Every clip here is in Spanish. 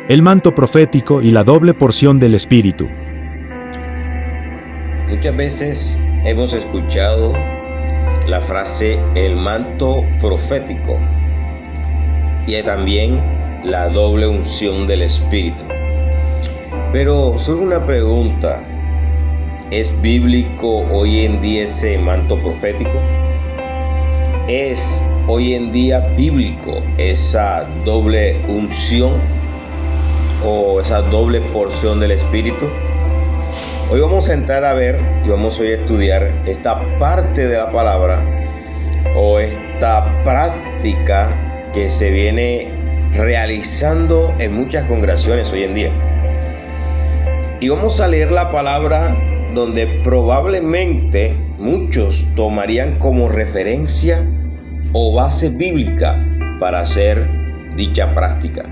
el manto profético y la doble porción del Espíritu. Muchas veces hemos escuchado la frase el manto profético y también la doble unción del Espíritu. Pero surge una pregunta: ¿es bíblico hoy en día ese manto profético? ¿Es hoy en día bíblico esa doble unción o esa doble porción del Espíritu? Hoy vamos a entrar a ver y vamos hoy a estudiar esta parte de la palabra o esta práctica que se viene realizando en muchas congregaciones hoy en día. Y vamos a leer la palabra donde probablemente muchos tomarían como referencia o base bíblica para hacer dicha práctica.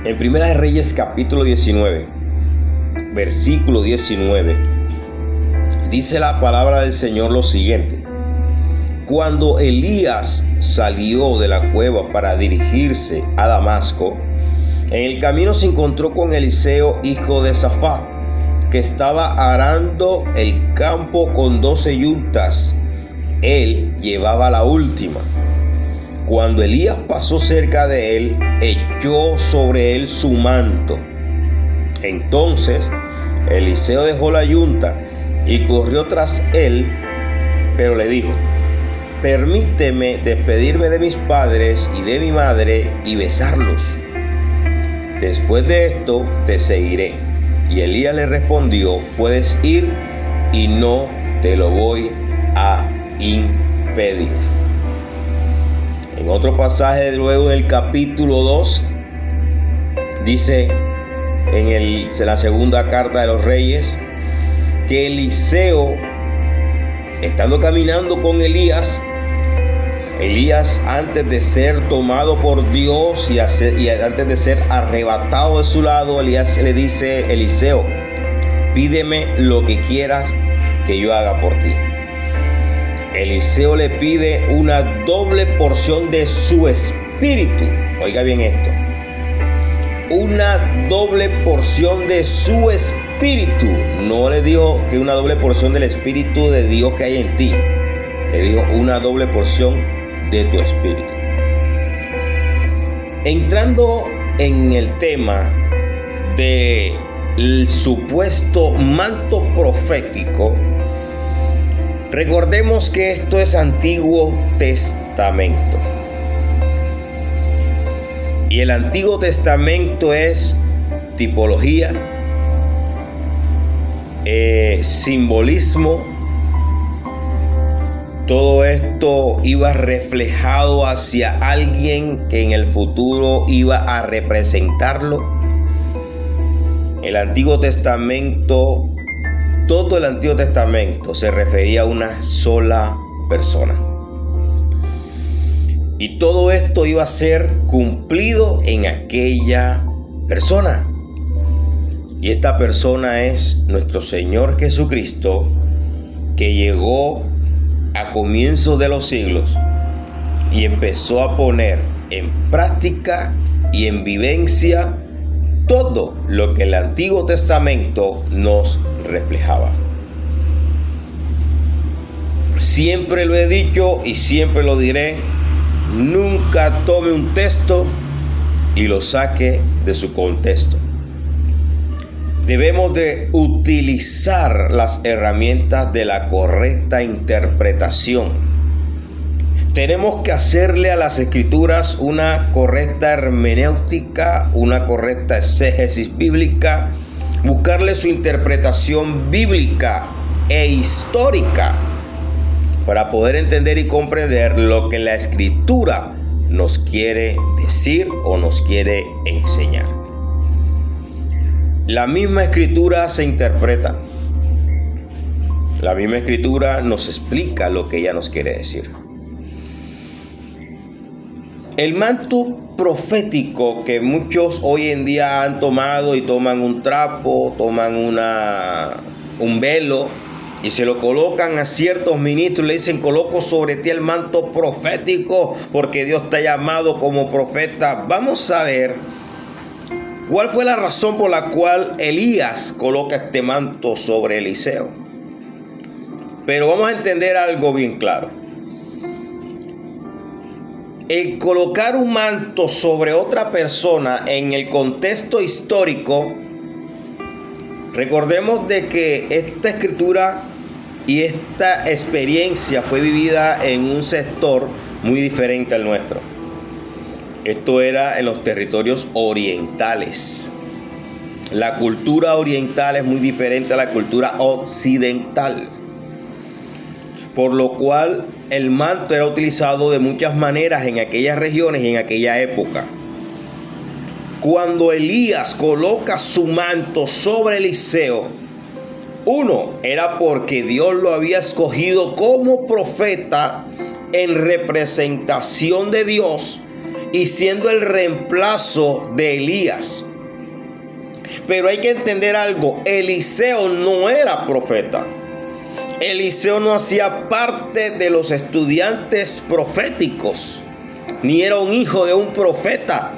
En Primera de Reyes capítulo 19, versículo 19, dice la palabra del Señor lo siguiente: cuando Elías salió de la cueva para dirigirse a Damasco, en el camino se encontró con Eliseo, hijo de Safat, que estaba arando el campo con 12 yuntas. Él llevaba la última. Cuando Elías pasó cerca de él, echó sobre él su manto. Entonces Eliseo dejó la yunta y corrió tras él, pero le dijo: permíteme despedirme de mis padres y de mi madre y besarlos. Después de esto te seguiré. Y Elías le respondió: puedes ir y no te lo voy a impedir. En otro pasaje, luego en el capítulo 2, dice en la segunda carta de los Reyes que Eliseo, estando caminando con Elías, antes de ser tomado por Dios y antes de ser arrebatado de su lado, Elías le dice: Eliseo, pídeme lo que quieras que yo haga por ti. Eliseo le pide una doble porción de su espíritu. Oiga bien esto: una doble porción de su espíritu. No le dijo que una doble porción del espíritu de Dios que hay en ti. Le dijo una doble porción de tu espíritu. Entrando en el tema del supuesto manto profético, recordemos que esto es Antiguo Testamento. Y el Antiguo Testamento es tipología, simbolismo. Todo esto iba reflejado hacia alguien que en el futuro iba a representarlo. El Antiguo Testamento, todo el Antiguo Testamento se refería a una sola persona. Y todo esto iba a ser cumplido en aquella persona. Y esta persona es nuestro Señor Jesucristo, que llegó a comienzos de los siglos y empezó a poner en práctica y en vivencia todo lo que el Antiguo Testamento nos reflejaba. Siempre lo he dicho y siempre lo diré: nunca tome un texto y lo saque de su contexto. Debemos de utilizar las herramientas de la correcta interpretación. Tenemos que hacerle a las Escrituras una correcta hermenéutica, una correcta exégesis bíblica, buscarle su interpretación bíblica e histórica para poder entender y comprender lo que la Escritura nos quiere decir o nos quiere enseñar. La misma Escritura se interpreta. La misma Escritura nos explica lo que ella nos quiere decir. El manto profético que muchos hoy en día han tomado y toman un trapo, toman un velo y se lo colocan a ciertos ministros y le dicen: coloco sobre ti el manto profético porque Dios te ha llamado como profeta. Vamos a ver ¿Cuál fue la razón por la cual Elías coloca este manto sobre Eliseo? Pero vamos a entender algo bien claro. El colocar un manto sobre otra persona en el contexto histórico, recordemos de que esta escritura y esta experiencia fue vivida en un sector muy diferente al nuestro. Esto era en los territorios orientales. La cultura oriental es muy diferente a la cultura occidental, por lo cual el manto era utilizado de muchas maneras en aquellas regiones y en aquella época. Cuando Elías coloca su manto sobre Eliseo, uno, era porque Dios lo había escogido como profeta en representación de Dios y siendo el reemplazo de Elías. Pero hay que entender algo, Eliseo no era profeta. Eliseo no hacía parte de los estudiantes proféticos, ni era un hijo de un profeta.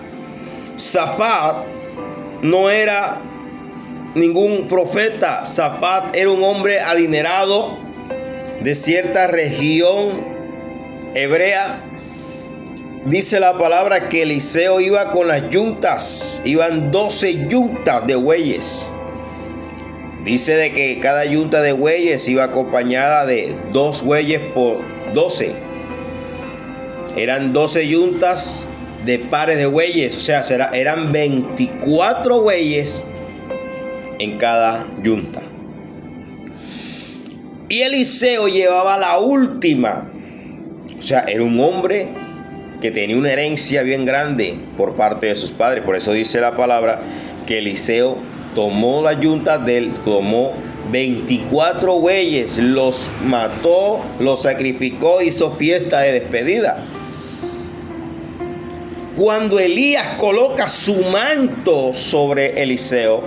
Safat no era ningún profeta. Safat era un hombre adinerado de cierta región hebrea. Dice la palabra que Eliseo iba con las yuntas, iban 12 yuntas de bueyes. Dice de que cada yunta de bueyes iba acompañada de 2 bueyes por 12. Eran 12 yuntas de pares de bueyes, o sea, eran 24 bueyes en cada yunta. Y Eliseo llevaba la última, o sea, era un hombre que tenía una herencia bien grande por parte de sus padres. Por eso dice la palabra que Eliseo tomó las yuntas de él, tomó 24 bueyes, los mató, los sacrificó, hizo fiesta de despedida. Cuando Elías coloca su manto sobre Eliseo,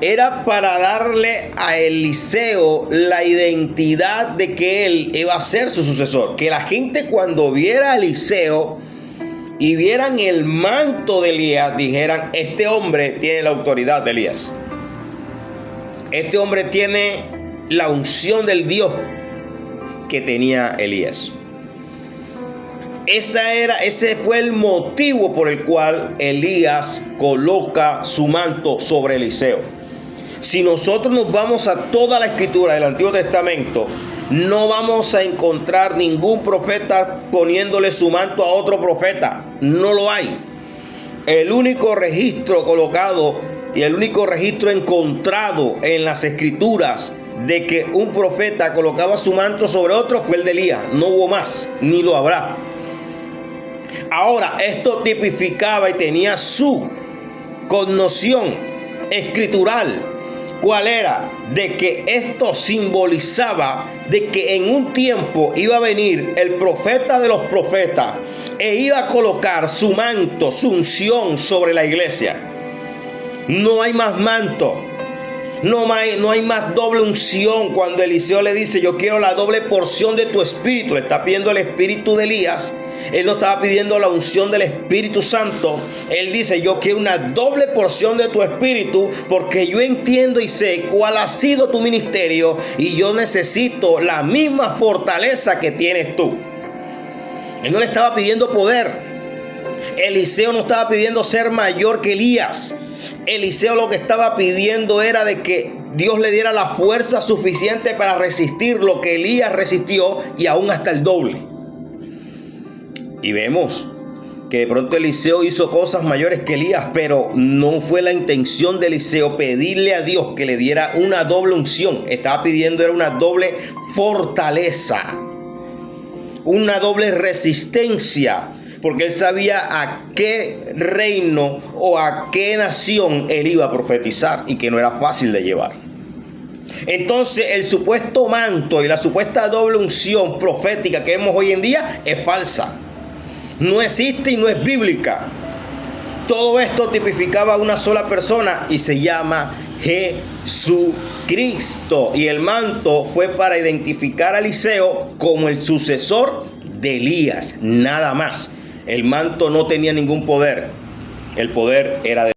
era para darle a Eliseo la identidad de que él iba a ser su sucesor. Que la gente, cuando viera a Eliseo y vieran el manto de Elías, dijeran: este hombre tiene la autoridad de Elías. Este hombre tiene la unción del Dios que tenía Elías. Ese fue el motivo por el cual Elías coloca su manto sobre Eliseo. Si nosotros nos vamos a toda la escritura del Antiguo Testamento, no vamos a encontrar ningún profeta poniéndole su manto a otro profeta. No lo hay. El único registro colocado y el único registro encontrado en las escrituras de que un profeta colocaba su manto sobre otro fue el de Elías. No hubo más, ni lo habrá. Ahora, esto tipificaba y tenía su connotación escritural. ¿Cuál era? De que esto simbolizaba de que en un tiempo iba a venir el profeta de los profetas e iba a colocar su manto, su unción sobre la iglesia. No hay más manto. No hay más doble unción. Cuando Eliseo le dice: yo quiero la doble porción de tu espíritu, le está pidiendo el espíritu de Elías. Él no estaba pidiendo la unción del Espíritu Santo. Él dice: yo quiero una doble porción de tu espíritu, porque yo entiendo y sé cuál ha sido tu ministerio y yo necesito la misma fortaleza que tienes tú. Él no le estaba pidiendo poder. Eliseo no estaba pidiendo ser mayor que Elías. Eliseo lo que estaba pidiendo era de que Dios le diera la fuerza suficiente para resistir lo que Elías resistió y aún hasta el doble. Y vemos que de pronto Eliseo hizo cosas mayores que Elías, pero no fue la intención de Eliseo pedirle a Dios que le diera una doble unción. Estaba pidiendo era una doble fortaleza, una doble resistencia, porque él sabía a qué reino o a qué nación él iba a profetizar y que no era fácil de llevar. Entonces el supuesto manto y la supuesta doble unción profética que vemos hoy en día es falsa. No existe y no es bíblica. Todo esto tipificaba a una sola persona y se llama Jesucristo. Y el manto fue para identificar a Eliseo como el sucesor de Elías, nada más. El manto no tenía ningún poder. El poder era de